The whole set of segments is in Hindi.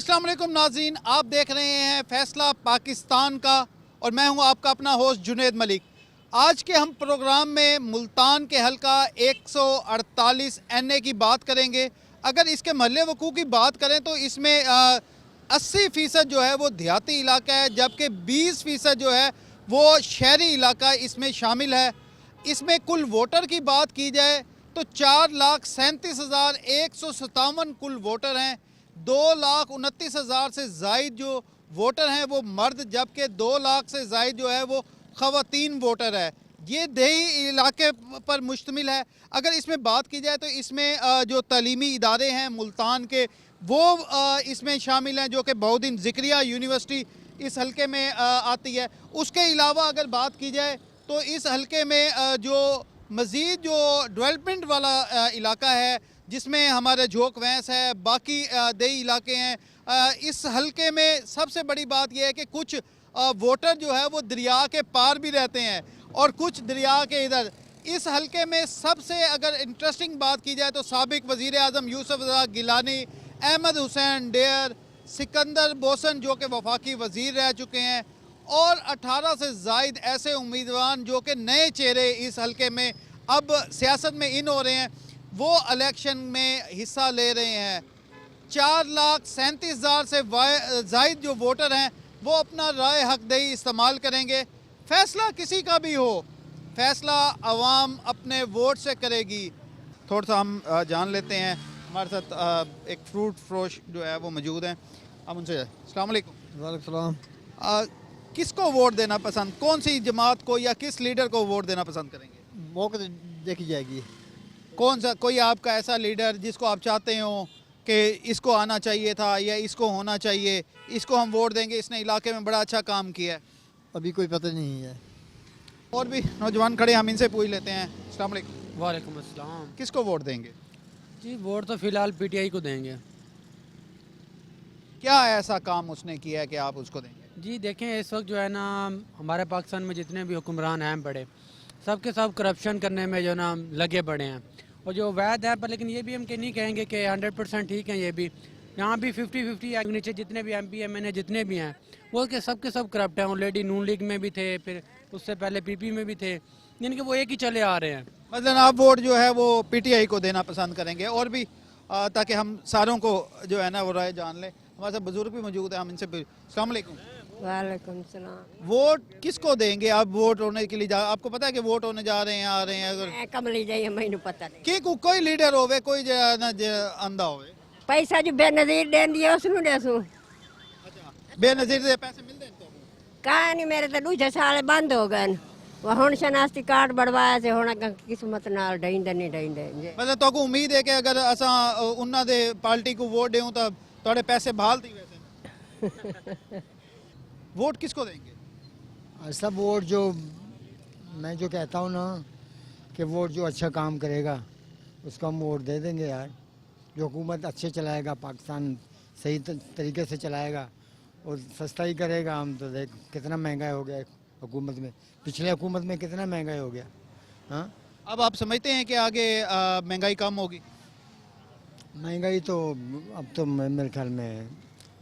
अस्सलाम वालेकुम नाज़रीन, आप देख रहे हैं फैसला पाकिस्तान का और मैं हूं आपका अपना होस्ट जुनेद मलिक। आज के हम प्रोग्राम में मुल्तान के हल्का 148 NA की बात करेंगे। अगर इसके महल्ले वकूफ़ की बात करें तो इसमें 80% जो है वो देहाती इलाका है, जबकि 20% जो है वो शहरी इलाका इसमें शामिल है। इसमें कुल वोटर की बात की जाए तो 4,37,157 कुल वोटर हैं। 2,29,000 से ज़ायद जो वोटर हैं वो मर्द, जबकि 2 लाख से ज़ायद जो है वो ख़वातीन वोटर है। ये देही इलाके पर मुश्तमिल है। अगर इसमें बात की जाए तो इसमें जो तालीमी इदारे हैं मुल्तान के वो इसमें शामिल हैं, जो कि बहुद्दीन ज़िक्रिया यूनिवर्सिटी इस हलके में आती है। उसके अलावा अगर बात की जाए तो इस हलके में जो मज़ीद जो डेवलपमेंट वाला इलाका है जिसमें हमारे झोंक वैंस है, बाकी देही इलाके हैं, इस हलके में सबसे बड़ी बात यह है कि कुछ वोटर जो है वो दरिया के पार भी रहते हैं और कुछ दरिया के इधर। इस हलके में सबसे अगर इंटरेस्टिंग बात की जाए तो साबिक वज़ीर आज़म यूसुफ रज़ा गिलानी, अहमद हुसैन डेयर, सिकंदर बोसन जो कि वफाकी वज़ीर रह चुके हैं, और 18 से ज़ायद ऐसे उम्मीदवार जो कि नए चेहरे इस हलके में अब सियासत में इन हो रहे हैं, वो इलेक्शन में हिस्सा ले रहे हैं। 4,37,000 से ज़ायद जो वोटर हैं वो अपना राय हक दही इस्तेमाल करेंगे। फैसला किसी का भी हो, फैसला अवाम अपने वोट से करेगी। थोड़ा सा हम जान लेते हैं, हमारे साथ एक फ्रूट फरोश जो है वो मौजूद हैं, हम उनसे। अस्सलाम वालेकुम। वालेकुम सलाम। किसको वोट देना पसंद, कौन सी जमात को या किस लीडर को वोट देना पसंद करेंगे? मौके तो देखी जाएगी। कौन सा कोई आपका ऐसा लीडर जिसको आप चाहते हो कि इसको आना चाहिए था या इसको होना चाहिए, इसको हम वोट देंगे, इसने इलाके में बड़ा अच्छा काम किया है? अभी कोई पता नहीं है। और भी नौजवान खड़े, हम इनसे पूछ लेते हैं। अस्सलाम वालेकुम। वालेकुम अस्सलाम। किसको वोट देंगे? जी वोट तो फ़िलहाल PTI को देंगे। क्या ऐसा काम उसने किया है कि आप उसको देंगे? जी देखें, इस वक्त जो है ना हमारे पाकिस्तान में जितने भी हुक्मरान हैं बड़े, सब के सब करप्शन करने में जो ना लगे पड़े हैं। और जो वैद है, पर लेकिन ये भी हम नहीं कहेंगे कि 100% ठीक है। ये भी यहाँ भी 50-50 नीचे जितने भी MP MNA जितने भी हैं वो के सब करप्ट हैं। ऑलरेडी नून लीग में भी थे, फिर उससे पहले PP में भी थे, यानी कि वो एक ही चले आ रहे हैं। मतलब आप वोट जो है वो PTI को देना पसंद करेंगे? और भी ताकि हम सारों को जो है ना वो राय जान लें। हमारे साथ बुजुर्ग भी मौजूद है, हम इनसे। अस्सलाम वालेकुम। वालेकुम सलाम। वोट किसको देंगे आप? वोट होने के लिए आपको पता है कि वोट होने जा रहे हैं, आ रहे हैं? अगर कमली जाइए मैनू पता नहीं कि कोई लीडर होवे, कोई अंधा होवे। पैसा जो बेनजीर दें दिए उसनू देसू अच्छा, बेनजीर दे पैसे मिलते हैं तो? कहा नहीं, मेरे तो दूसरे साल बंद हो गए। हुण शनाख्ती कार्ड बढ़वाया से हुण किस्मत नाल ढाईंदे नहीं ढाईंदे। मतलब तो उम्मीद है कि अगर असा उन्ना दे पार्टी को वोट देऊं तो थोड़े पैसे बहाल थी वैसे। वोट किसको देंगे? ऐसा वोट जो मैं जो कहता हूँ ना कि वोट जो अच्छा काम करेगा उसको हम वोट दे देंगे यार। जो हुकूमत अच्छे चलाएगा, पाकिस्तान सही तरीके से चलाएगा और सस्ता ही करेगा। हम तो देख कितना महंगाई हो गया हुकूमत में, पिछले हुकूमत में कितना महंगाई हो गया। हाँ, अब आप समझते हैं कि आगे महंगाई कम होगी? महंगाई तो अब तो मेरे ख्याल में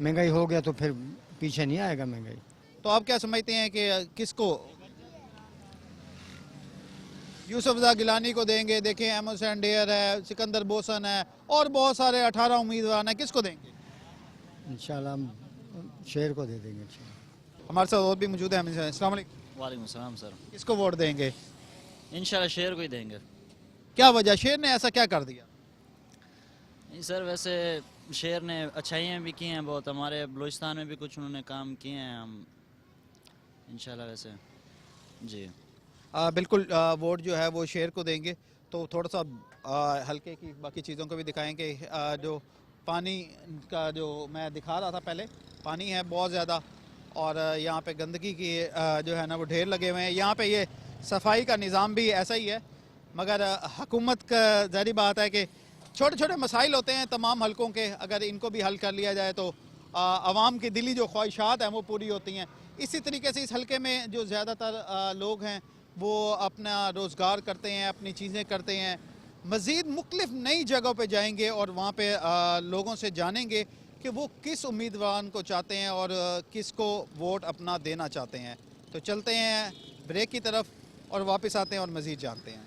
महंगाई हो गया तो फिर पीछे नहीं आएगा महंगाई। तो आप क्या समझते हैं कि किसको? यूसुफ रज़ा गिलानी को देंगे? देखें, अहमद हुसैन डेयर है, सिकंदर बोसन है और बहुत सारे 18 उम्मीदवार हैं। किसको देंगे? इंशाल्लाह हम शेर को दे देंगे। हमारे साथ और भी मौजूद है। अस्सलाम वालेकुम। वालेकुम सलाम सर। किसको वोट देंगे? इंशाल्लाह शेर को ही देंगे। क्या वजह, शेर ने ऐसा क्या कर दिया? नहीं सर, वैसे शेर ने अच्छाइयाँ भी की हैं बहुत, हमारे बलूचिस्तान में भी कुछ उन्होंने काम किए हैं। हम इंशाल्लाह वैसे जी बिल्कुल वोट जो है वो शेर को देंगे। तो थोड़ा सा हल्के की बाकी चीज़ों को भी दिखाएंगे। जो पानी का जो मैं दिखा रहा था पहले, पानी है बहुत ज़्यादा और यहाँ पे गंदगी की जो है ना वो ढेर लगे हुए हैं। यहाँ पे ये सफाई का निज़ाम भी ऐसा ही है, मगर हुकूमत का ज़ाहिर बात है कि छोटे छोटे मसाइल होते हैं तमाम हलकों के, अगर इनको भी हल कर लिया जाए तो आवाम की दिली जो ख्वाहिशात हैं वो पूरी होती हैं। इसी तरीके से इस हलके में जो ज़्यादातर लोग हैं वो अपना रोज़गार करते हैं, अपनी चीज़ें करते हैं। मज़ीद मुख्तलिफ नई जगहों पे जाएंगे और वहाँ पे लोगों से जानेंगे कि वो किस उम्मीदवार को चाहते हैं और किसको वोट अपना देना चाहते हैं। तो चलते हैं ब्रेक की तरफ और वापस आते हैं और मज़ीद जानते हैं।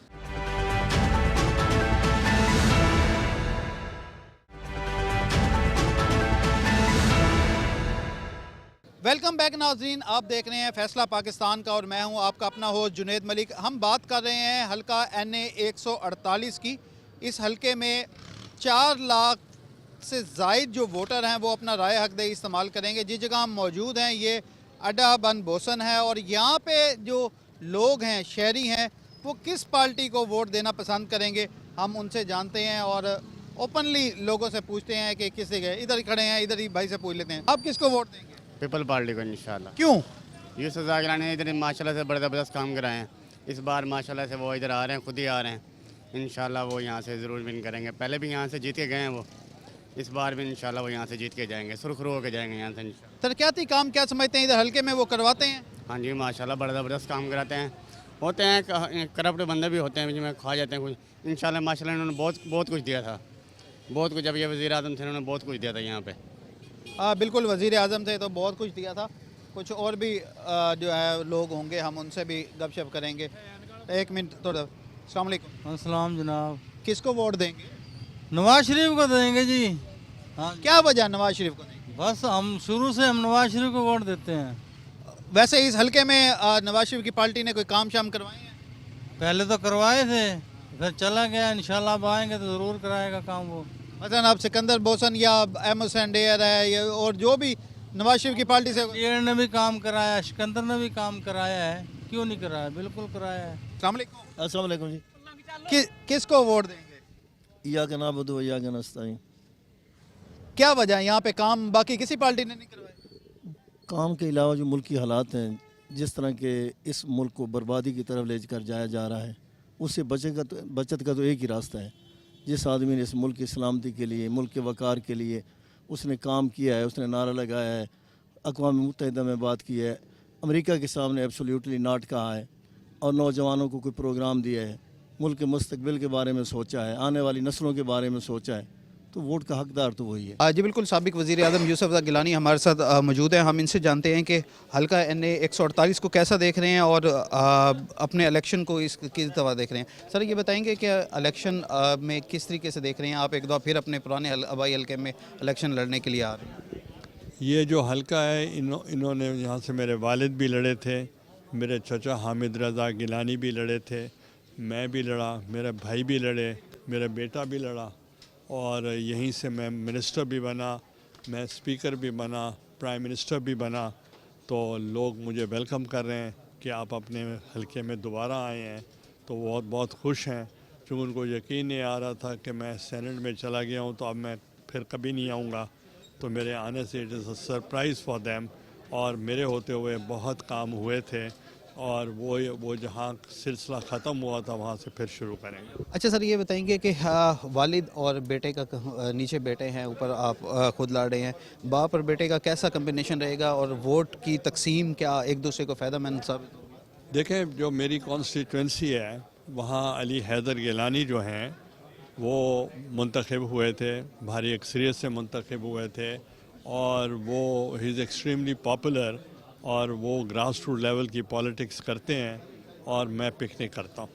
वेलकम बैक नाज़रीन, आप देख रहे हैं फैसला पाकिस्तान का और मैं हूं आपका अपना होस्ट जुनेद मलिक। हम बात कर रहे हैं हल्का NA 148 की। इस हल्के में 4 लाख से ज़ायद जो वोटर हैं वो अपना राय हक दे इस्तेमाल करेंगे। जिस जगह हम मौजूद हैं ये अड्डा बन बोसन है और यहाँ पे जो लोग हैं, शहरी हैं, वो किस पार्टी को वोट देना पसंद करेंगे हम उनसे जानते हैं और ओपनली लोगों से पूछते हैं कि किसे गए। इधर ही खड़े हैं, इधर ही भाई से पूछ लेते हैं, आप किसको वोट देंगे? पीपल पार्टी को इंशाल्लाह। क्यों? यूसुफ ज़ाकिर ने इधर माशाल्लाह से बड़े ज़बरदस्त काम कराए हैं। इस बार माशाल्लाह से वो इधर आ रहे हैं, खुद ही आ रहे हैं। इंशाल्लाह वो यहाँ से ज़रूर विन करेंगे। पहले भी यहाँ से जीत के गए हैं वो, इस बार भी इंशाल्लाह वो यहाँ से जीत के जाएंगे, सुरखरू होकर जाएंगे यहाँ से इंशाल्लाह। तरक्याती काम क्या समझते हैं इधर हल्के में वो करवाते हैं? हाँ जी माशाल्लाह बड़ा ज़बरदस्त काम कराते हैं। होते हैं करप्ट बंदे भी होते हैं, जिसमें खा जाते हैं कुछ। इंशाल्लाह माशाल्लाह इन्होंने बहुत कुछ दिया था, बहुत कुछ। जब ये वज़ीर आज़म थे उन्होंने बहुत कुछ दिया था यहाँ पर। बिल्कुल, वज़ीर आज़म थे तो बहुत कुछ दिया था। कुछ और भी जो है लोग होंगे, हम उनसे भी गपशप करेंगे। एक मिनट थोड़ा। अस्सलाम वालेकुम। अस्सलाम जनाब। किसको वोट देंगे? नवाज शरीफ को देंगे जी। हाँ, क्या वजह नवाज शरीफ को देंगे? बस हम शुरू से हम नवाज शरीफ को वोट देते हैं। वैसे इस हल्के में नवाज शरीफ की पार्टी ने कोई काम शाम करवाए हैं? पहले तो करवाए थे, फिर चला गया। इंशाल्लाह अब आएंगे तो ज़रूर कराएगा काम वो। मतलब आप सिकंदर बोसन या एमोसन डेयर है या और जो भी नवाज शरीफ की पार्टी से। डेयर ने भी काम कराया, सिकंदर ने भी काम कराया है, क्यों नहीं कराया? बिल्कुल कराया है। अस्सलाम वालेकुम। अस्सलाम वालेकुम जी। किसको वोट देंगे? या के नाबुदु या के नस्ताईन। क्या वजह है यहाँ पे काम बाकी किसी पार्टी ने नहीं करवाए? काम के अलावा जो मुल्क की हालात हैं, जिस तरह के इस मुल्क को बर्बादी की तरफ ले कर जाया जा रहा है, उससे बचत का तो एक ही रास्ता है। जिस आदमी ने इस मुल्क की सलामती के लिए, मुल्क के वक़ार के लिए उसने काम किया है, उसने नारा लगाया है, अक़वाम मुत्तहिदा में बात की है, अमेरिका के सामने एब्सोल्युटली नॉट कहा है और नौजवानों को कोई प्रोग्राम दिया है, मुल्क के मुस्तकबिल के बारे में सोचा है, आने वाली नस्लों के बारे में सोचा है, तो वोट का हकदार तो वही है। जी बिल्कुल, साबिक वज़ीर आज़म यूसुफ गिलानी हमारे साथ मौजूद हैं। हम इनसे जानते हैं कि हल्का NA 148 को कैसा देख रहे हैं और अपने इलेक्शन को इस किस तरह देख रहे हैं। सर ये बताएंगे कि इलेक्शन में किस तरीके से देख रहे हैं आप? एक दफ़ा फिर अपने पुराने हवाई हल्के में इलेक्शन लड़ने के लिए आ रहे हैं। ये जो हल्का है इन्होंने यहाँ से मेरे वालिद भी लड़े थे, मेरे चचा हामिद रज़ा गिलानी भी लड़े थे, मैं भी लड़ा, मेरे भाई भी लड़े, मेरा बेटा भी लड़ा और यहीं से मैं मिनिस्टर भी बना, मैं स्पीकर भी बना, प्राइम मिनिस्टर भी बना। तो लोग मुझे वेलकम कर रहे हैं कि आप अपने हल्के में दोबारा आए हैं, तो बहुत बहुत खुश हैं। क्योंकि उनको यकीन नहीं आ रहा था कि मैं सेनेट में चला गया हूँ तो अब मैं फिर कभी नहीं आऊँगा। तो मेरे आने से it is a surprise for them. और मेरे होते हुए बहुत काम हुए थे और वो जहाँ सिलसिला ख़त्म हुआ था वहाँ से फिर शुरू करेंगे। अच्छा सर ये बताएंगे कि वालिद और बेटे का नीचे बेटे हैं, ऊपर आप खुद लड़ रहे हैं, बाप और बेटे का कैसा कम्बिनेशन रहेगा और वोट की तकसीम क्या एक दूसरे को फ़ायदेमंद साबित होगी? देखें, जो मेरी कॉन्स्टिट्यूंसी है वहाँ अली हैदर गिलानी जो हैं वो मुंतखब हुए थे, भारी अक्सरियत से मुंतखब हुए थे और वो ही इज़ एक्सट्रीमली पॉपुलर और वो ग्रास रूट लेवल की पॉलिटिक्स करते हैं और मैं पिकनिक करता हूँ।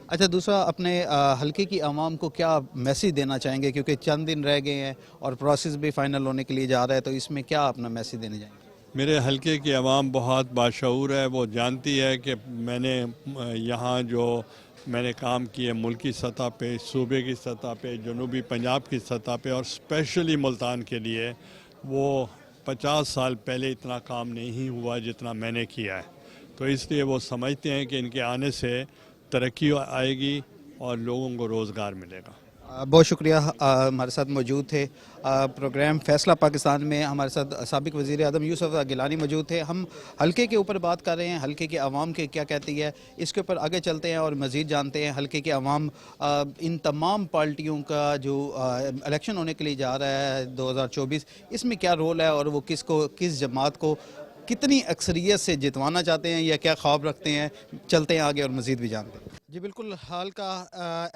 अच्छा, दूसरा अपने हल्के की आवाम को क्या मैसेज देना चाहेंगे, क्योंकि चंद दिन रह गए हैं और प्रोसेस भी फाइनल होने के लिए जा रहा है, तो इसमें क्या अपना मैसेज देने जाएंगे? मेरे हल्के की आवाम बहुत बाशऊर है, वो जानती है कि मैंने यहाँ जो मैंने काम किए मुल्की सतह पे, सूबे की सतह पे, जनूबी पंजाब की सतह पे और स्पेशली मुल्तान के लिए, वो 50 साल पहले इतना काम नहीं हुआ जितना मैंने किया है। तो इसलिए वो समझते हैं कि इनके आने से तरक्की आएगी और लोगों को रोज़गार मिलेगा। बहुत शुक्रिया। हमारे साथ मौजूद थे प्रोग्राम फैसला पाकिस्तान में हमारे साथ साबिक वज़ीर आज़म यूसुफ गिलानी मौजूद थे। हम हल्के के ऊपर बात कर रहे हैं, हल्के की आवाम के क्या कहती है, इसके ऊपर आगे चलते हैं और मज़ीद जानते हैं हल्के की आवाम इन तमाम पार्टियों का जो इलेक्शन होने के लिए जा रहा है 2024, इसमें क्या रोल है और वो किस जमात को कितनी अक्सरियत से जितवाना चाहते हैं या क्या ख्वाब रखते हैं, चलते हैं आगे और मज़ीद भी जानते हैं। जी बिल्कुल, हाल का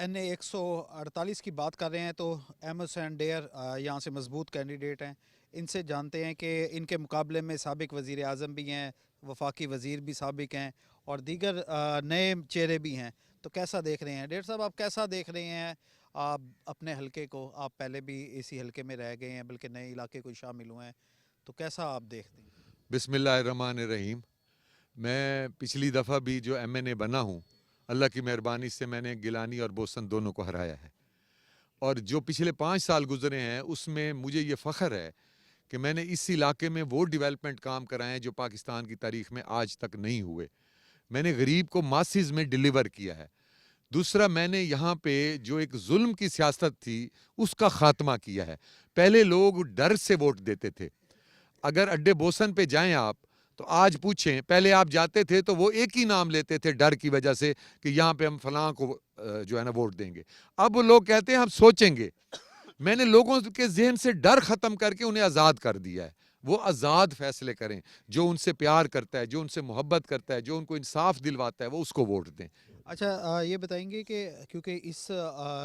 NA 148 की बात कर रहे हैं तो अहमद हुसैन डेयर यहाँ से मजबूत कैंडिडेट हैं। इनसे जानते हैं कि इनके मुकाबले में साबिक वज़ीर आज़म भी हैं, वफाकी वज़ीर भी साबिक हैं और दीगर नए चेहरे भी हैं। तो कैसा देख रहे हैं डेयर साहब, आप कैसा देख रहे हैं आप अपने हलके को? आप पहले भी इसी हलके में रह गए हैं, बल्कि नए इलाके को शामिल हुए हैं, तो कैसा आप देखते हैं? बिस्मिल्लाहिर्रहमानिर्रहीम। मैं पिछली दफ़ा भी जो MNA बना हूँ, अल्लाह की मेहरबानी से मैंने गिलानी और बोसन दोनों को हराया है। और जो पिछले 5 साल गुजरे हैं उसमें मुझे ये फ़ख्र है कि मैंने इस इलाके में वो डेवलपमेंट काम कराए हैं जो पाकिस्तान की तारीख़ में आज तक नहीं हुए। मैंने गरीब को मासिस में डिलीवर किया है। दूसरा, मैंने यहाँ पे जो एक जुल्म की सियासत थी उसका ख़ात्मा किया है। पहले लोग डर से वोट देते थे। अगर अड्डे बोसन पे जाएं आप तो आज पूछें, पहले आप जाते थे तो वो एक ही नाम लेते थे डर की वजह से कि यहाँ पे हम फलां को जो है ना वोट देंगे। अब वो लोग कहते हैं हम सोचेंगे। मैंने लोगों के जहन से डर ख़त्म करके उन्हें आज़ाद कर दिया है। वो आज़ाद फैसले करें, जो उनसे प्यार करता है, जो उनसे मोहब्बत करता है, जो उनको इंसाफ दिलवाता है, वो उसको वोट दें। अच्छा, ये बताएंगे कि क्योंकि इस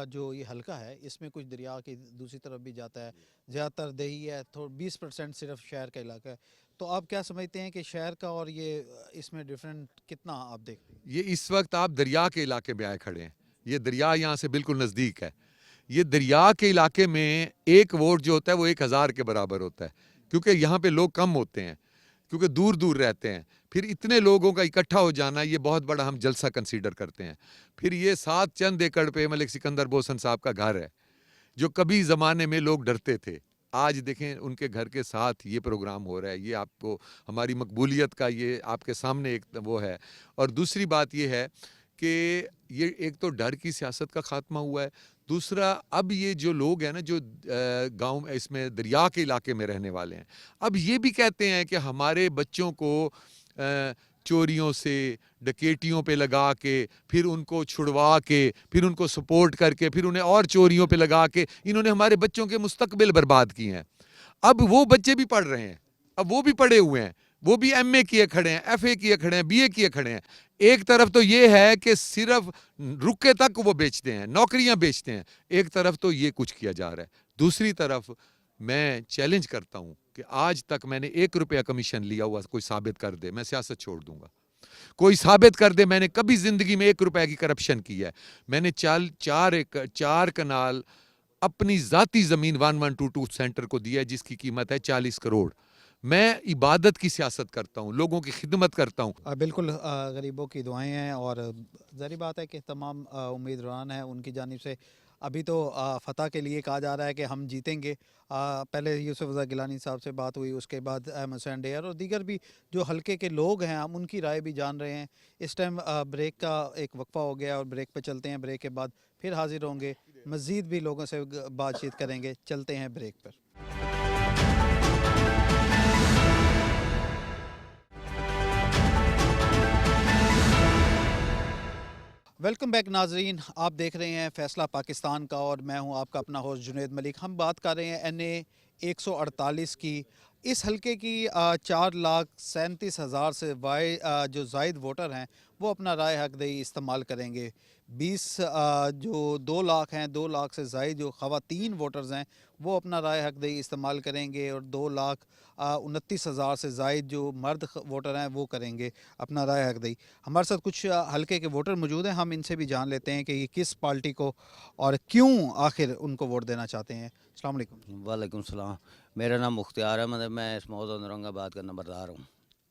जो ये हलका है इसमें कुछ दरिया की दूसरी तरफ भी जाता है, ज़्यादातर दही है, तो 20% सिर्फ शहर का इलाका है, तो आप क्या समझते हैं कि शहर का और ये इसमें डिफरेंट कितना आप देखते हैं? ये इस वक्त आप दरिया के इलाके में आए खड़े हैं। ये दरिया यहाँ से बिल्कुल नज़दीक है। ये दरिया के इलाके में एक वोट जो होता है वो 1000 के बराबर होता है, क्योंकि यहाँ पे लोग कम होते हैं, क्योंकि दूर दूर रहते हैं। फिर इतने लोगों का इकट्ठा हो जाना ये बहुत बड़ा हम जलसा कंसीडर करते हैं। फिर ये 7 चंद एकड़ पे मलिक सिकंदर बोसन साहब का घर है, जो कभी ज़माने में लोग डरते थे। आज देखें उनके घर के साथ ये प्रोग्राम हो रहा है। ये आपको हमारी मकबूलियत का ये आपके सामने एक वो है। और दूसरी बात ये है कि ये एक तो डर की सियासत का ख़ात्मा हुआ है। दूसरा, अब ये जो लोग हैं ना जो गांव में इसमें दरिया के इलाके में रहने वाले हैं, अब ये भी कहते हैं कि हमारे बच्चों को चोरियों से डकैतियों पे लगा के, फिर उनको छुड़वा के, फिर उनको सपोर्ट करके, फिर उन्हें और चोरियों पे लगा के इन्होंने हमारे बच्चों के मुस्तकबिल बर्बाद किए हैं। अब वो बच्चे भी पढ़ रहे हैं, अब वो भी पढ़े हुए हैं, वो भी MA किए खड़े हैं, FA किए खड़े हैं, BA किए खड़े हैं। एक तरफ तो ये है कि सिर्फ रुके तक वो बेचते हैं, नौकरियां बेचते हैं, एक तरफ तो ये कुछ किया जा रहा है। दूसरी तरफ मैं चैलेंज करता हूं कि आज तक मैंने 1 रुपया कमीशन लिया हुआ कोई साबित कर दे, मैं सियासत छोड़ दूंगा। कोई साबित कर दे मैंने कभी जिंदगी में 1 रुपया की करप्शन की है। मैंने 4 कनाल अपनी जाती जमीन 1122 सेंटर को दिया है जिसकी कीमत है 40 करोड़। मैं इबादत की सियासत करता हूँ, लोगों की खिदमत करता हूँ। बिल्कुल, गरीबों की दुआएं हैं और ज़ाहिर बात है कि तमाम उम्मीदवार हैं उनकी जानिब से अभी तो फ़तह के लिए कहा जा रहा है कि हम जीतेंगे। पहले यूसुफ रज़ा गिलानी साहब से बात हुई, उसके बाद अहमद हुसैन डेयर और दीगर भी जो हलके के लोग हैं हम उनकी राय भी जान रहे हैं। इस टाइम ब्रेक का एक वक्फ़ा हो गया और ब्रेक पे चलते हैं। ब्रेक के बाद फिर हाजिर होंगे, मज़ीद भी लोगों से बातचीत करेंगे। चलते हैं ब्रेक पर। वेलकम बैक नाजरीन, आप देख रहे हैं फ़ैसला पाकिस्तान का और मैं हूं आपका अपना होस्ट जुनैद मलिक। हम बात कर रहे हैं NA 148 की। इस हलके की 4,37,000 से जो जायद वोटर हैं वो अपना राय हक दही इस्तेमाल करेंगे। 20 जो 2 लाख हैं, 2 लाख से जायद जो ख़वातीन वोटर्स हैं वो अपना राय हक दही इस्तेमाल करेंगे और 2,29,000 से जायद जो मर्द वोटर हैं वो करेंगे अपना राय हक दही। हमारे साथ कुछ हलके के वोटर मौजूद हैं, हम इनसे भी जान लेते हैं कि ये किस पार्टी को और क्यों आखिर उनको वोट देना चाहते हैं। अस्सलाम वालेकुम। वालेकुम सलाम। मेरा नाम मुख्तियार है, मतलब मैं इस मौजूद औरंगाबाद का नंबरदार हूँ।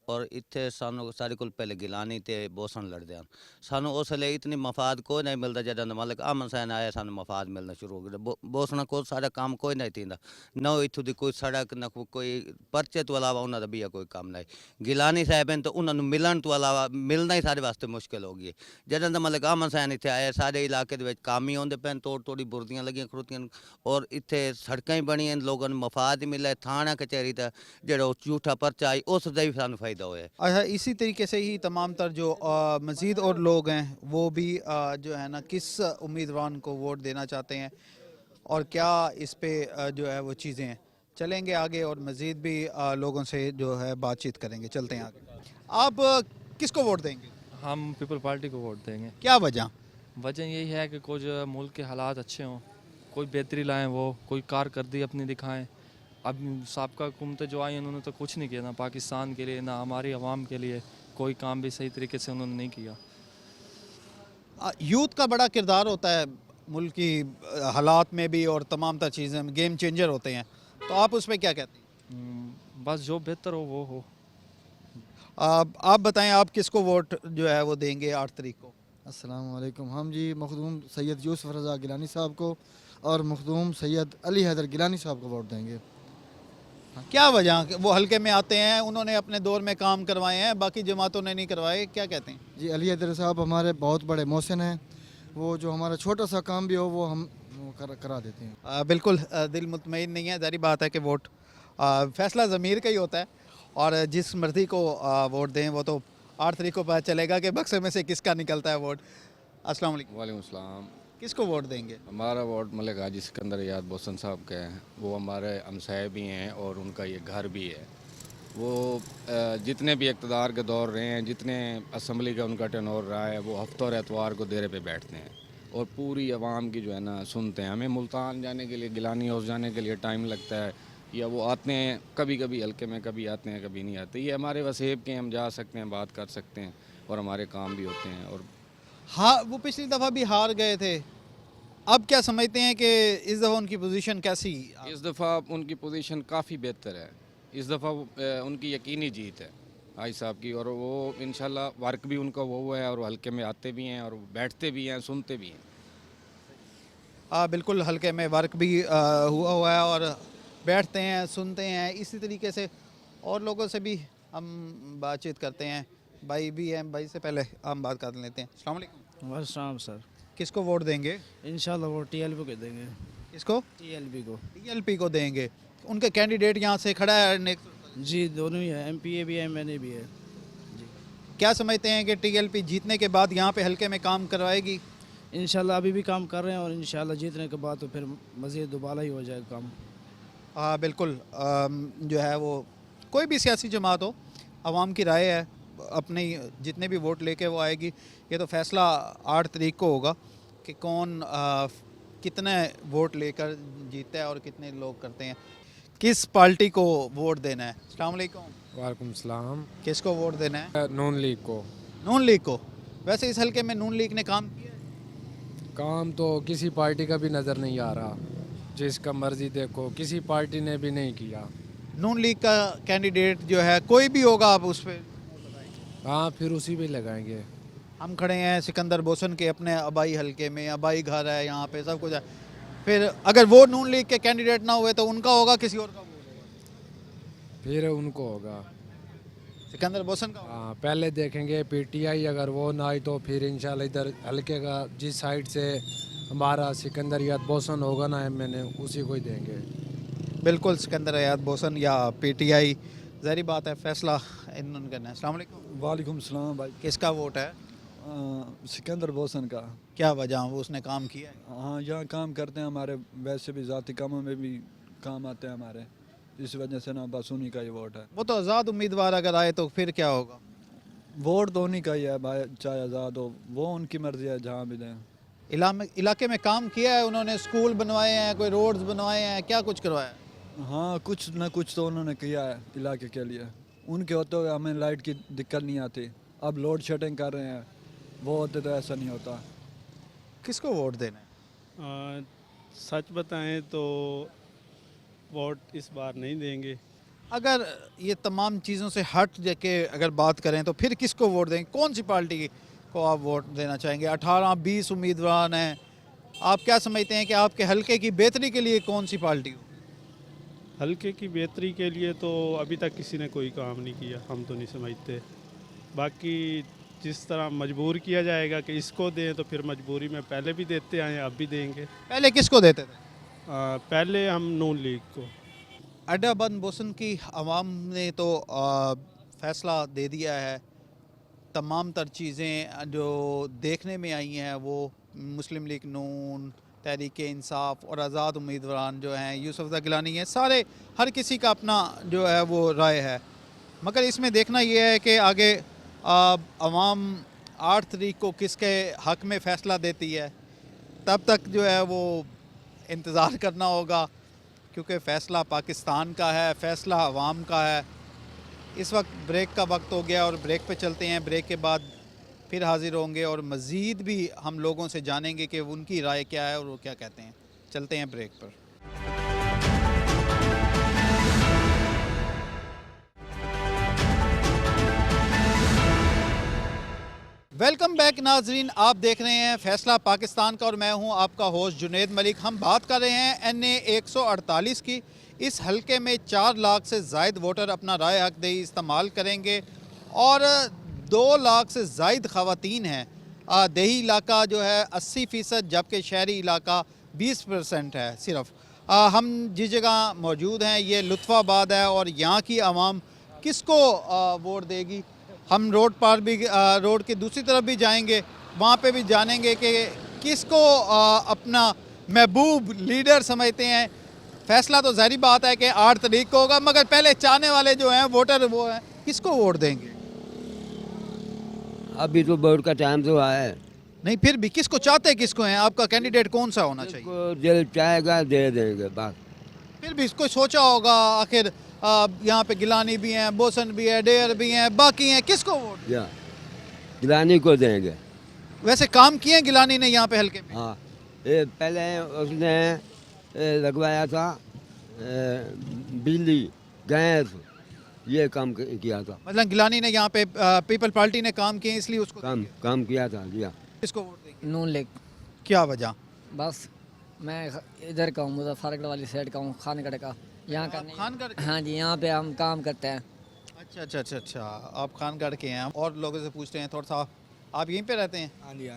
और इतने सानू सारे को पहले गिलानी ते बोसन लड़ते हैं। सानू उस लिए इतनी मफाद कोई नहीं मिलता जब मतलब अमन सैन आया सानू मफाद मिलना शुरू हो गया। बोसना को सारा काम कोई नहीं थी न इतों की कोई सड़क न कोई परचे तो अलावा उन्होंने भी कोई काम नहीं। गिलानी साहब हैं तो उन्होंने मिलन तो अलावा मिलना ही सारे वास्ते मुश्किल हो गई। जब मतलब अमन सैन इतने आए सारे इलाके काम ही होंगे पैन, तोड़ी बुरदियाँ लगियाँ खड़ोतियां और इतने सड़कें ही बनियां, लोगों ने मफाद ही मिला। थाना कचहरी का जो झूठा परचा आई उसका भी सानू फायदा। अच्छा, इसी तरीके से ही तमाम तर जो मज़ीद और लोग हैं वो भी जो है ना किस उम्मीदवार को वोट देना चाहते हैं और क्या इस पे जो है वो चीज़ें हैं। चलेंगे आगे और मज़ीद भी लोगों से जो है बातचीत करेंगे। चलते हैं आगे। आप किसको वोट देंगे? हम पीपल पार्टी को वोट देंगे। क्या वजह? वजह यही है कि कुछ मुल्क के हालात अच्छे हों, कोई बेहतरी लाएं, वो कोई कारकर्दगी अपनी दिखाएं। अब साबका हुकूमतें जो आई उन्होंने तो कुछ नहीं किया, ना पाकिस्तान के लिए ना हमारी आवाम के लिए कोई काम भी सही तरीके से उन्होंने नहीं किया। यूथ का बड़ा किरदार होता है मुल्क की हालात में भी और तमाम तर चीज़ें में, गेम चेंजर होते हैं, तो आप उस पर क्या कहते हैं? बस जो बेहतर हो वो हो। आप बताएं, आप किसको वोट जो है वो देंगे 8 तारीख को? अस्सलाम वालेकुम। हम जी मखदूम सैयद यूसुफ रज़ा गिलानी साहब को और मखदूम सैयद अली हैदर गिलानी साहब को वोट देंगे। क्या वजह? वो हल्के में आते हैं, उन्होंने अपने दौर में काम करवाए हैं, बाकी जमातों ने नहीं करवाए, क्या कहते हैं? जी अली हैदर साहब हमारे बहुत बड़े मोहसिन हैं, वो जो हमारा छोटा सा काम भी हो वो हम करा देते हैं। बिल्कुल दिल मुतमईन नहीं है, जारी बात है कि वोट फैसला ज़मीर का ही होता है और जिस मर्जी को वोट दें वो तो 8 तारीख को पता चलेगा कि बक्से में से किसका निकलता है वोट। अस्सलाम वालेकुम। वालेकुम सलाम। किसको वोट देंगे? हमारा वोट मलिक हाजी सिकंदर याद बोसन साहब का है। वो हमारे हमसाए भी हैं और उनका ये घर भी है। वो जितने भी इक़्तिदार के दौर रहे हैं, जितने असम्बली का उनका टर्नओवर रहा है, वो हफ्तों और एतवार को देरे पे बैठते हैं और पूरी आवाम की जो है ना सुनते हैं। हमें मुल्तान जाने के लिए, गिलानी हाउस जाने के लिए टाइम लगता है, या वो आते हैं कभी कभी हल्के में, कभी आते हैं कभी नहीं आते। ये हमारे वसेब के, हम जा सकते हैं, बात कर सकते हैं और हमारे काम भी होते हैं। और हाँ, वो पिछली दफ़ा भी हार गए थे, अब क्या समझते हैं कि इस दफ़ा उनकी पोजीशन कैसी? इस दफ़ा उनकी पोजीशन काफ़ी बेहतर है। इस दफ़ा उनकी यकीनी जीत है हाजी साहब की, और वो इंशाल्लाह वर्क भी उनका वो है और हल्के में आते भी हैं और बैठते भी हैं, सुनते भी हैं। बिल्कुल, हल्के में वर्क भी हुआ है और बैठते हैं, सुनते हैं। इसी तरीके से और लोगों से भी हम बातचीत करते हैं। भाई भी हैं, भाई से पहले हम बात कर लेते हैं। अस्सलाम वालेकुम। वालेकुम सर। किसको वोट देंगे? इंशाल्लाह वो टीएलपी को देंगे। किसको? टीएलपी को। टीएलपी को देंगे। उनके कैंडिडेट यहाँ से खड़ा है नेक्स्ट? जी दोनों ही है, एमपीए भी है, एमएनए भी है। जी क्या समझते हैं कि टीएलपी जीतने के बाद यहाँ पे हल्के में काम करवाएगी? इंशाल्लाह अभी भी काम कर रहे हैं और इंशाल्लाह जीतने के बाद तो फिर मज़ीद दोबारा ही हो जाएगा काम। बिल्कुल, जो है वो कोई भी सियासी जमात हो, आवाम की राय है, अपने जितने भी वोट लेके वो आएगी। ये तो फैसला 8 तारीख को होगा कि कौन कितने वोट लेकर जीतता है और कितने लोग करते हैं। किस पार्टी को वोट देना है? अस्सलाम वालेकुम। वालेकुम सलाम। किसको वोट देना है? नून लीग को। नून लीग को? वैसे इस हल्के में नून लीग ने काम किया है? काम तो किसी पार्टी का भी नज़र नहीं आ रहा, जिसका मर्जी देखो, किसी पार्टी ने भी नहीं किया। नून लीग का कैंडिडेट जो है कोई भी होगा, आप उस पर? हाँ, फिर उसी पे लगाएंगे। हम खड़े हैं सिकंदर बोसन के अपने आबाई हल्के में, आबाई घर है यहाँ पे, सब कुछ है। फिर अगर वो नून लीग के कैंडिडेट ना हुए तो उनका होगा, किसी और का? फिर उनको होगा, सिकंदर बोसन का। हाँ, पहले देखेंगे पीटीआई, अगर वो ना आई तो फिर इंशाल्लाह इधर हल्के का जिस साइड से हमारा सिकंदर याद बोसन होगा ना एमएनए, उसी को ही देंगे। बिल्कुल, सिकंदर याद बोसन या पीटीआई, ज़ाहिर बात है फैसला इन्होंने करना है। अस्सलाम वालेकुम। वालेकुम सलाम भाई। किसका वोट है? सिकंदर बोसन का। क्या वजह? वो उसने काम किया है? हाँ, यहाँ काम करते हैं, हमारे वैसे भी ज़ाती कामों में भी काम आते हैं हमारे, इस वजह से ना बस उन्हीं का ही वोट है। वो तो आज़ाद उम्मीदवार अगर आए तो फिर क्या होगा? वोट तो उन्हीं का ही है भाई, चाहे आज़ाद हो, वो उनकी मर्जी है, जहाँ भी दें। इलाके में काम किया है उन्होंने, स्कूल बनवाए हैं, कोई रोड्स बनवाए हैं, क्या कुछ करवाया? हाँ, कुछ ना कुछ तो उन्होंने किया है इलाके के लिए। उनके होते हुए हमें लाइट की दिक्कत नहीं आती। अब लोड शेडिंग कर रहे हैं, वो होते तो ऐसा नहीं होता। किसको वोट देना है? सच बताएं तो वोट इस बार नहीं देंगे। अगर ये तमाम चीज़ों से हट के अगर बात करें तो फिर किसको वोट देंगे? कौन सी पार्टी को आप वोट देना चाहेंगे? 18-20 उम्मीदवार हैं, आप क्या समझते हैं कि आपके हल्के की बेहतरी के लिए कौन सी पार्टी हो? हल्के की बेहतरी के लिए तो अभी तक किसी ने कोई काम नहीं किया, हम तो नहीं समझते। बाकी जिस तरह मजबूर किया जाएगा कि इसको दें तो फिर मजबूरी में पहले भी देते आए, अब भी देंगे। पहले किसको देते थे? पहले हम नून लीग को। अड्डा बंद बोसन की आवाम ने तो फैसला दे दिया है। तमाम तर चीज़ें जो देखने में आई हैं वो मुस्लिम लीग नून, तहरीक इंसाफ और आज़ाद उम्मीदवार जो हैं, यूसुफ रज़ा गिलानी है, सारे हर किसी का अपना जो है वो राय है। मगर इसमें देखना ये है कि आगे अवाम 8 तारीख को किसके हक़ में फ़ैसला देती है, तब तक जो है वो इंतज़ार करना होगा, क्योंकि फ़ैसला पाकिस्तान का है, फ़ैसला अवाम का है। इस वक्त ब्रेक का वक्त हो गया और ब्रेक पे चलते हैं। ब्रेक के बाद फिर हाज़िर होंगे और मज़ीद भी हम लोगों से जानेंगे कि उनकी राय क्या है और वो क्या कहते हैं। चलते हैं ब्रेक पर। वेलकम बैक नाजरीन, आप देख रहे हैं फ़ैसला पाकिस्तान का और मैं हूं आपका होस्ट जुनेद मलिक। हम बात कर रहे हैं NA 148 की। इस हलके में 4 लाख से ज़ायद वोटर अपना राय हक दही इस्तेमाल करेंगे और 2 लाख से ज़ायद ख़वातीन हैं। देही इलाका जो है 80%, जबकि शहरी इलाका 20% है सिर्फ। हम जिस जगह मौजूद हैं ये लुत्फ़ाबाद है और यहाँ की आवाम किसको वोट देगी। हम रोड पर भी रोड की दूसरी तरफ भी जाएंगे, वहाँ पे भी जानेंगे कि किसको अपना महबूब लीडर समझते हैं। फ़ैसला तो ज़ाहिर बात है कि 8 तारीख को होगा, मगर पहले चाहने वाले जो हैं वोटर वो हैं, किसको वोट देंगे? अभी तो वोट का टाइम तो है नहीं, फिर भी किसको चाहते किसको हैं? आपका कैंडिडेट कौन सा होना चाहिए? दिल चाहेगा दे देंगे बस। फिर भी इसको सोचा होगा, आखिर यहाँ पे गिलानी भी हैं, बोसन भी है, डेयर भी हैं, बाकी हैं, किसको वोट? गिलानी को देंगे। वैसे काम किए हैं गिलानी ने यहाँ पे हल्के में? हाँ, पहले उसने लगवाया था बिजली, गैस, ये काम किया था। मतलब गिलानी ने यहाँ पे पीपल पार्टी ने काम किए इसलिए उसको काम किया था। किसको वोट देंगे? नून लीग। क्या वजह? बस मैं इधर का हूँ, मुजफ्फरगढ़ वाली साइड का हूँ, खानगढ़ का। यहाँ का नहीं। हाँ जी, यहाँ पे हम काम करते हैं। अच्छा, आप खानगढ़ के हैं। और लोगों से पूछते हैं थोड़ा सा, आप यहीं पे रहते हैं? हाँ जी।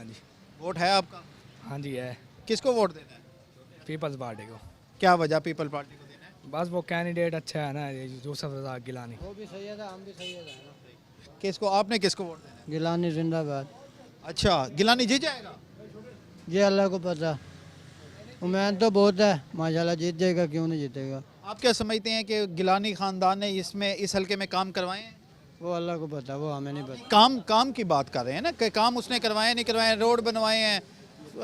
वोट है आपका? हाँ जी है। किसको वोट देना है? पीपल्स पार्टी को। क्या वजह पीपल पार्टी को देना है? बस वो कैंडिडेट अच्छा है ना, यूसुफ रज़ा गिलानी। वो भी सही है, हम भी सही है। किसको, आपने किसको वोट देना है? गिलानी जिंदाबाद। अच्छा, गिलानी जीत जाएगा? ये अल्लाह को पता, उम्मीद तो बहुत है, माशाल्लाह जीत जाएगा, क्यों नहीं जीतेगा। आप क्या समझते हैं कि गिलानी ख़ानदान ने इस हल्के में काम करवाए हैं? वो अल्लाह को पता, वो हमें नहीं पता। काम की बात कर रहे हैं ना, कि काम उसने करवाए नहीं करवाए, रोड बनवाए हैं,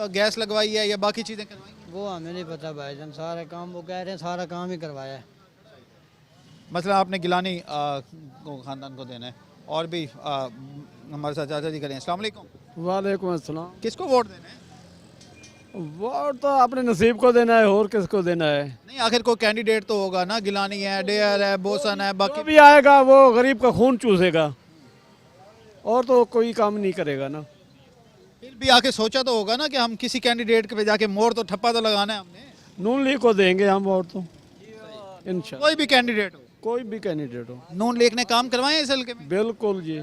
गैस लगवाई है या बाकी चीज़ें करवाई हैं? वो हमें नहीं पता भाईजान, सारा काम वो कह रहे हैं, सारा काम ही करवाया है। मतलब आपने गिलानी को ख़ानदान को देना है। और भी हमारे साथ चाचा जी करें। अस्सलाम वालेकुम। वालेकुम अस्सलाम। किसको वोट देना है? वोट तो अपने नसीब को देना है, और किसको देना है? नहीं, आखिर कोई कैंडिडेट तो होगा ना। गिलानी है, डेयर है, बोसन है, बाकी भी आएगा वो गरीब का खून चूसेगा, और तो कोई काम नहीं करेगा ना। फिर भी आके सोचा तो होगा ना कि हम किसी कैंडिडेट पे जाके मोर तो ठप्पा तो लगाना है हमने। नून लीग को देंगे हम वोट तो, इंशाल्लाह। कोई भी कैंडिडेट हो? कोई भी कैंडिडेट हो। नून लीग ने काम करवाए हैं इस हल्के में? बिल्कुल जी,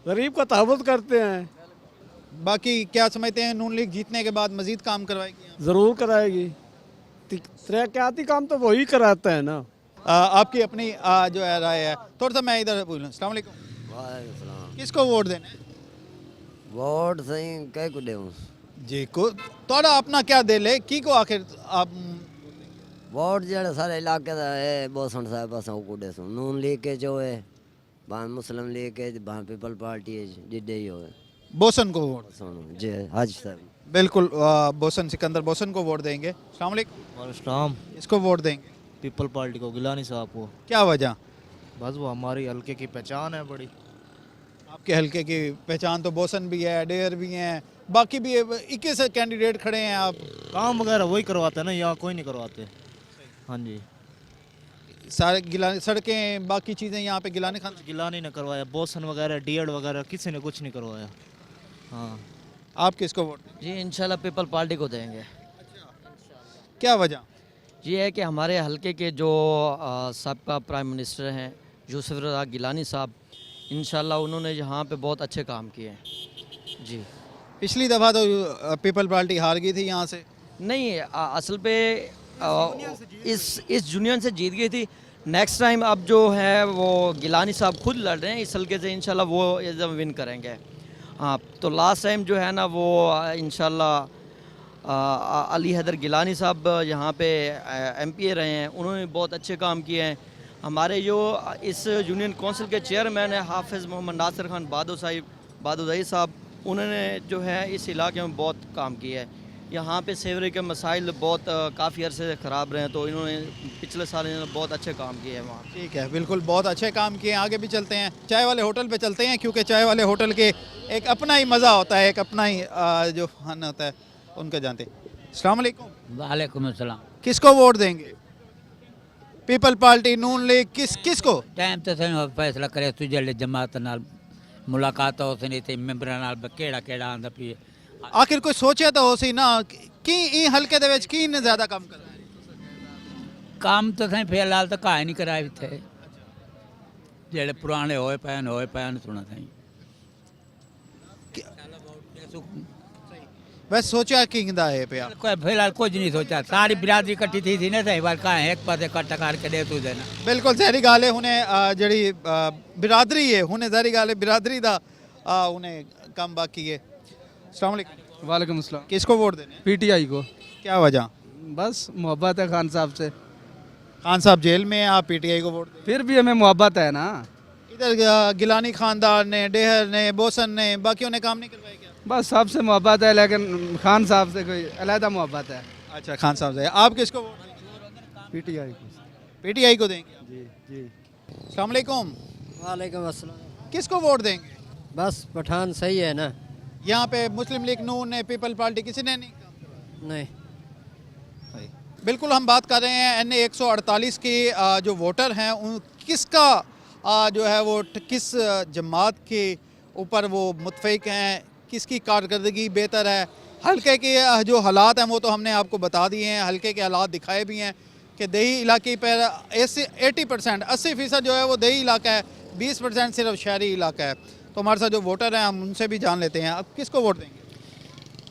गरीब का तहफ़्फ़ुज़ करते हैं। बाकी क्या समझते हैं, नून लीग जीतने के बाद मजीद काम करवाएगी? ज़रूर कराएगी, तरक्याती काम तो वही कराता है ना। आपकी अपनी जो है राय है। थोड़ा सा मैं इधर बोलूँ। अस्सलाम वालेकुम। किसको वोट देना है? वोट सही कह को देऊं जी को थोड़ा अपना क्या दिल है की को आखिर आप वोट जेड़ा सारे इलाके दा है बोसन साहब असां को देसु नून लीग के जो है बान मुस्लिम लीग के बान पीपल पार्टी है जिडे ही होवे बोसन को वोट सुनो जी हाजी साहब बिल्कुल बोसन सिकंदर बोसन को वोट देंगे। अस्सलाम वालेकुम। इसको वोट देंगे पीपल पार्टी को, गिलानी साहब को। क्या वजह? बस वो हमारी हल्के की पहचान है बड़ी। आपके हल्के की पहचान तो बोसन भी है, डेयर भी हैं, बाकी भी 21 कैंडिडेट खड़े हैं। आप काम वगैरह वही करवाते हैं ना, यहाँ कोई नहीं करवाते। हाँ जी, सारे गिलानी सड़कें बाकी चीज़ें यहाँ पे गिलानी ने करवाया, बोसन वगैरह डीएड वगैरह किसी ने कुछ नहीं करवाया। हाँ, आप किसको वोट? जी इंशाल्लाह पीपल पार्टी को देंगे। क्या वजह? ये है कि हमारे हलके के जो सबका प्राइम मिनिस्टर हैं यूसुफ रज़ा गिलानी साहब, इंशाल्लाह उन्होंने यहाँ पे बहुत अच्छे काम किए हैं। जी पिछली दफ़ा तो पीपल पार्टी हार गई थी यहाँ से। नहीं, असल पे इस यूनियन से जीत गई थी। नेक्स्ट टाइम अब जो है वो गिलानी साहब खुद लड़ रहे हैं इस हल्के से, इंशाल्लाह वो एकदम विन करेंगे। हाँ, तो लास्ट टाइम जो है ना वो इंशाल्लाह अली हैदर गिलानी साहब यहाँ पे MPA रहे हैं, उन्होंने बहुत अच्छे काम किए हैं। हमारे जो इस यूनियन काउंसिल के चेयरमैन हैं हाफिज़ मोहम्मद नासिर खान बादोदाई साहब, उन्होंने जो है इस इलाके में बहुत काम किया है। यहाँ पे सेवरे के मसाइल बहुत काफ़ी अरसे से ख़राब रहे हैं, तो इन्होंने पिछले साल इन्होंने बहुत अच्छे काम किए हैं वहाँ। ठीक है, बिल्कुल बहुत अच्छे काम किए। आगे भी चलते हैं, चाय वाले होटल पे चलते हैं, क्योंकि चाय वाले होटल के एक अपना ही मज़ा होता है, एक अपना ही जो खाना होता है उनका जानते हैं। अस्सलाम वालेकुम। वालेकुम अस्सलाम। किसको वोट देंगे? पीपल पार्टी, नून लीग, किसको? टाइम तो सही फैसला करे तुझे जमात नाल मुलाकात हो सनी ते मैंबरां नाल केड़ा केड़ा आंदा पी। आखिर कोई सोचे तो हो सी ना कि ई हलके दे विच की ने ज़्यादा काम कर रहा है? काम तो सही फिलहाल तो काहे नहीं कराए इत्थे, जेड़े पुराने होए पैन सुना सही। बस सोचा कि है पे कोई फिलहाल कुछ नहीं सोचा, सारी बिरादरी इकट्ठी थी ना सही बात कहाँ एक पासे इकट्ठा करके दे तू देना। बिल्कुल जहरी गाल है, उन्हें जड़ी बिरादरी है, उन्हें जहरी गाल है बिरादरी दा उन्हें कम बाकी है। अस्सलाम वालेकुम। वालेकुम अस्सलाम। किसको वोट देने? PTI को। क्या वजह? बस मोहब्बत है खान साहब से। खान साहब जेल में है, आप PTI को वोट? फिर भी हमें मोहब्बत है ना। इधर गिलानी खानदान ने, डेहर ने, बोसन ने, बाकियों ने काम नहीं करवाया क्या? बस सबसे मोहब्बत है, लेकिन खान साहब से कोई अलहदा मोहब्बत है। अच्छा, खान साहब से। आप किसको वोट देंगे? PTI को। PTI को देंगे? जी जी। अस्सलाम वालेकुम। वालेकुम अस्सलाम। किसको वोट देंगे? बस पठान सही है ना। यहाँ पे मुस्लिम लीग, नून ने, पीपल पार्टी, किसी ने नहीं? नहीं। बिल्कुल हम बात कर रहे हैं NA 148 के जो वोटर हैं उन किसका जो है वो किस जमात के ऊपर वो मुतफिक हैं, किसकी कारकर्दगी बेहतर है। हल्के के जो हालात हैं वो तो हमने आपको बता दिए हैं, हल्के के हालात दिखाए भी हैं कि देही इलाके पर 80% 80% जो है वो देही इलाका है, 20% सिर्फ शहरी इलाका है। तो हमारे साथ जो वोटर हैं हम उनसे भी जान लेते हैं, अब किसको वोट देंगे?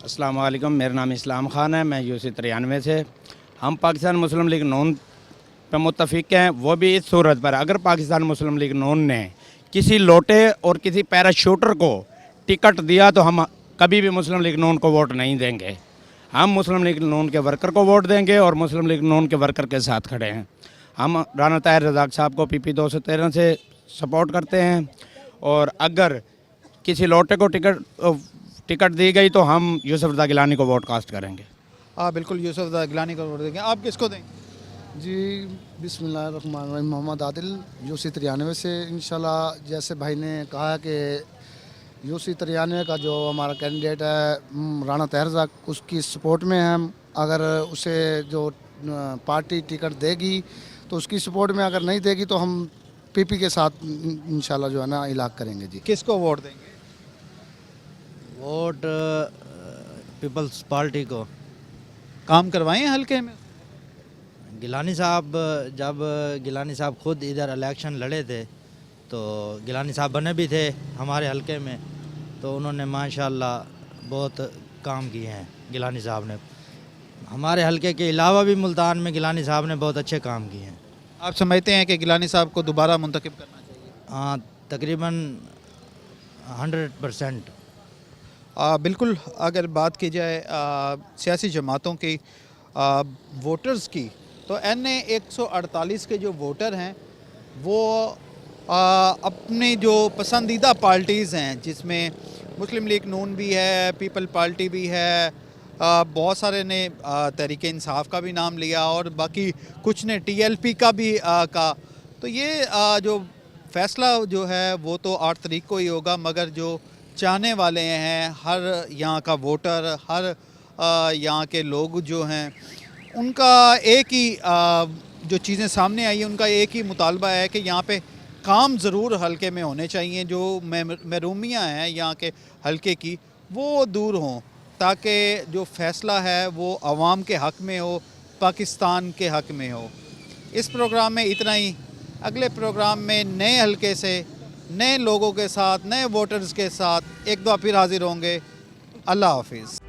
अस्सलाम वालेकुम, मेरा नाम इस्लाम खान है, मैं UC 93 से। हम पाकिस्तान मुस्लिम लीग नून पर मुत्तफिक हैं, वो भी इस सूरत पर अगर पाकिस्तान मुस्लिम लीग नून ने किसी लोटे और किसी पैराशूटर को टिकट दिया तो हम कभी भी मुस्लिम लीग नून को वोट नहीं देंगे। हम मुस्लिम लीग नून के वर्कर को वोट देंगे और मुस्लिम लीग नून के वर्कर के साथ खड़े हैं। हम राना ताहिर रज़ाक साहब को PP 213 से सपोर्ट करते हैं, और अगर किसी लोटे को टिकट दी गई तो हम यूसुफ रज़ा गिलानी को वोट कास्ट करेंगे। हाँ बिल्कुल, यूसुफ रज़ा गिलानी को वोट देंगे। आप किसको देंगे? जी बिस्मिल्लाहिर्रहमानिर्रहीम, मोहम्मद आदिल UC 93 से। इंशाल्लाह जैसे भाई ने कहा कि UC 93 का जो हमारा कैंडिडेट है राना ताहिर रज़ाक, उसकी सपोर्ट में हम, अगर उसे जो पार्टी टिकट देगी तो उसकी सपोर्ट में, अगर नहीं देगी तो हम PP के साथ इंशाल्लाह जो है ना इलाक करेंगे। जी किसको वोट देंगे? वोट पीपल्स पार्टी को। काम करवाएं हल्के में? गिलानी साहब, जब गिलानी साहब खुद इधर इलेक्शन लड़े थे तो गिलानी साहब बने भी थे हमारे हल्के में, तो उन्होंने माशाल्लाह बहुत काम किए हैं। गिलानी साहब ने हमारे हल्के के अलावा भी मुल्तान में गिलानी साहब ने बहुत अच्छे काम किए हैं। आप समझते हैं कि गिलानी साहब को दोबारा मुंतखब करना चाहिए? हाँ, तकरीबन 100%। बिल्कुल, अगर बात की जाए सियासी जमातों की, वोटर्स की, तो NA 148 के जो वोटर हैं वो अपनी जो पसंदीदा पार्टीज़ हैं, जिसमें मुस्लिम लीग नून भी है, पीपल पार्टी भी है, बहुत सारे ने तहरीक इंसाफ का भी नाम लिया और बाकी कुछ ने TLP का भी कहा। तो ये जो फ़ैसला जो है वो तो 8 तारीख को ही होगा, मगर जो चाहने वाले हैं, हर यहाँ का वोटर, हर यहाँ के लोग जो हैं, उनका एक ही जो चीज़ें सामने आई है, उनका एक ही मुतालबा है कि यहाँ पे काम ज़रूर हल्के में होने चाहिए। जो महरूमियाँ हैं यहाँ के हल्के की वो दूर हों, ताकि जो फ़ैसला है वो आवाम के हक़ में हो, पाकिस्तान के हक़ में हो। इस प्रोग्राम में इतना ही। अगले प्रोग्राम में नए हल्के से, नए लोगों के साथ, नए वोटर्स के साथ एक दफ़ा फिर हाज़िर होंगे। अल्लाह हाफिज़।